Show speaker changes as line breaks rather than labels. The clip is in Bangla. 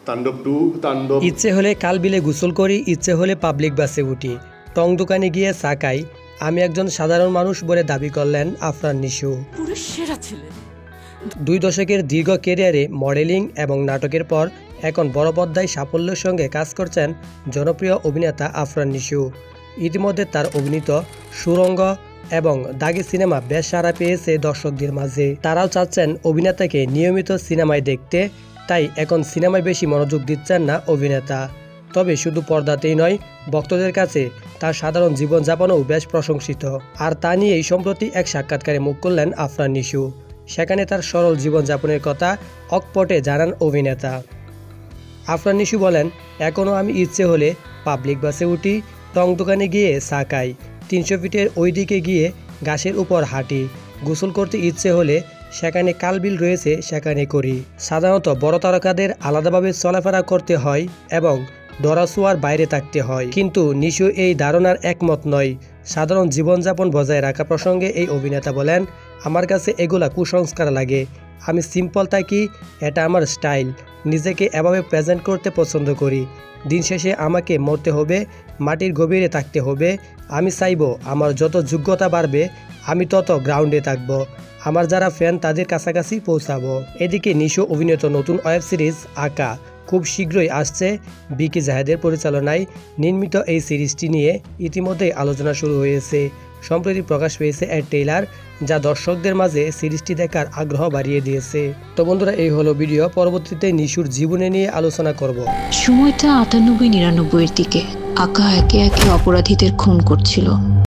তাণ্ডব 2 তাণ্ডব।
ইচ্ছে হলে কাল বিলে গোসল করি, ইচ্ছে হলে পাবলিক বাসে উঠি, টং দোকানে গিয়ে চা খাই, আমি একজন সাধারণ মানুষ বলে দাবি করলেন আফরান নিশু। 2 দশকের দীর্ঘ ক্যারিয়ারে মডেলিং এবং নাটকের পর এখন বড় পর্দায় সাফল্যের সঙ্গে কাজ করছেন জনপ্রিয় অভিনেতা আফরান নিশু। ইতিমধ্যে তার অভিনীত সুড়ঙ্গ এবং দাগি সিনেমা বেশ সাড়া পেয়েছে দর্শকদের মাঝে। তারাও চাচ্ছেন অভিনেতাকে নিয়মিত সিনেমায় দেখতে, তাই এখন সিনেমায় বেশি মনোযোগ দিচ্ছেন না অভিনেতা। তবে শুধু পর্দাতেই নয়, ভক্তদের কাছে তার সাধারণ জীবনযাপনও বেশ প্রশংসিত। আর তা নিয়েই সম্প্রতি এক সাক্ষাৎকারে মুখ খুললেন আফরান নিশু। সেখানে তার সরল জীবনযাপনের কথা অকপটে জানান অভিনেতা। আফরান নিশু বলেন, এখনও আমি ইচ্ছে হলে পাবলিক বাসে উঠি, টং দোকানে গিয়ে চা খাই, 300 ফিটের ওই দিকে গিয়ে ঘাসের উপর হাঁটি, গোসল করতে ইচ্ছে হলে সেখানে কালবিল রয়েছে সেখানে করি। সাধারণত বড় তারকাদের আলাদাভাবে চলাফেরা করতে হয় এবং ধরাছোঁয়ার বাইরে থাকতে হয়, কিন্তু নিশু এই ধারণার একমত নয়। সাধারণ জীবনযাপন বজায় রাখা প্রসঙ্গে এই অভিনেতা বলেন, আমার কাছে এগুলা কুসংস্কার লাগে, আমি সিম্পল থাকি, এটা আমার স্টাইল, নিজেকে এভাবে প্রেজেন্ট করতে পছন্দ করি। দিন শেষে আমাকে মরতে হবে, মাটির গভীরে থাকতে হবে, আমি চাইব আমার যত যোগ্যতা বাড়বে আমি তত গ্রাউন্ডে থাকব, আমার যারা ফ্যান তাদের কাছাকাছি পৌঁছাবো। এদিকে নিশু অভিনীত নতুন ওয়েব সিরিজ আকা খুব শীঘ্রই আসছে। বিকি জাহেদের পরিচালনায় নির্মিত এই সিরিজটি নিয়ে ইতিমধ্যেই আলোচনা শুরু হয়েছে। সম্প্রতি প্রকাশ পেয়েছে এর ট্রেইলার, যা দর্শকদের মাঝে সিরিজটি দেখার আগ্রহ বাড়িয়ে দিয়েছে। তো বন্ধুরা, এই হলো ভিডিও। পরবর্তীতে নিশুর জীবনে নিয়ে আলোচনা করব।
সময়টা 98-99 এর দিকে। আকা একে একে অপরাধীদের খুন করছিল।